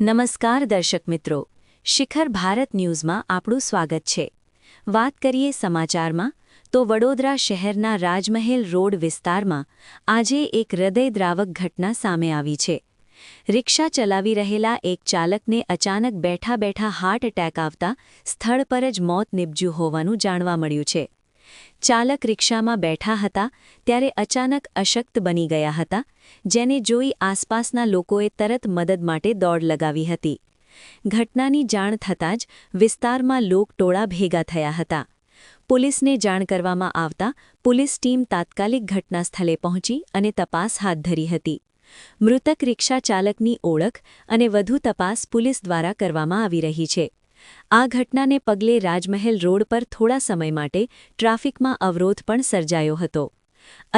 નમસ્કાર દર્શક મિત્રો, શિખર ભારત ન્યૂઝમાં આપણું સ્વાગત છે। વાત કરીએ સમાચારમાં તો વડોદરા શહેરના રાજમહેલ રોડ વિસ્તારમાં આજે એક હૃદયદ્રાવક ઘટના સામે આવી છે। રિક્ષા ચલાવી રહેલા એક ચાલકને અચાનક બેઠા બેઠા હાર્ટ એટેક આવતા સ્થળ પર જ મોત નીપજ્યું હોવાનું જાણવા મળ્યું છે। ચાલક રિક્ષામાં બેઠા હતા ત્યારે અચાનક અશક્ત બની ગયા હતા, જેને જોઈ આસપાસના લોકોએ તરત મદદ માટે દોડ લગાવી હતી। ઘટનાની જાણ થતાં જ વિસ્તારમાં લોકટોળા ભેગા થયા હતા। પોલીસને જાણ કરવામાં આવતા પોલીસ ટીમ તાત્કાલિક ઘટનાસ્થળે પહોંચી અને તપાસ હાથ ધરી હતી। મૃતક રિક્ષા ચાલકની ઓળખ અને વધુ તપાસ પોલીસ દ્વારા કરવામાં આવી રહી છે। આ ઘટનાને પગલે રાજમહેલ રોડ પર થોડા સમય માટે ટ્રાફિકમાં અવરોધ પણ સર્જાયો હતો।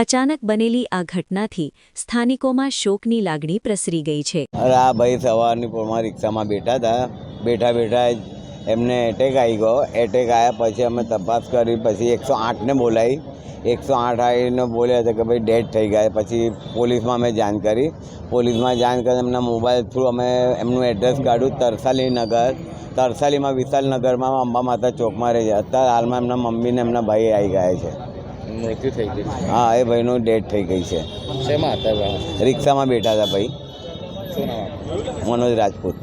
અચાનક બનેલી આ ઘટનાથી સ્થાનિકોમાં શોકની લાગણી પ્રસરી ગઈ છે। આ ભાઈ સવારની પોરમાં રિક્ષામાં બેઠા હતા, બેઠા એમને એટેક આવી ગયો। એટેક આવ્યા પછી અમે તપાસ કરી, પછી 108ને બોલાવી। 108 આવીને બોલ્યા હતા કે ભાઈ ડેડ થઈ ગયા। પછી પોલીસમાં અમે જાણ કરી। પોલીસમાં જાણ કરી એમના મોબાઈલ થ્રુ અમે એમનું એડ્રેસ કાઢ્યું, તરસાલીમાં વિશાલનગરમાં અંબા માતા ચોકમાં રહે છે। અત્યારે હાલમાં એમના મમ્મીને એમના ભાઈ આવી ગયા છે। મૃત્યુ થઈ ગઈ? હા, એ ભાઈનું ડેડ થઈ ગઈ છે। શેમાં હતા? રિક્ષામાં બેઠા હતા ભાઈ। શું નામ? મનોજ રાજપૂત।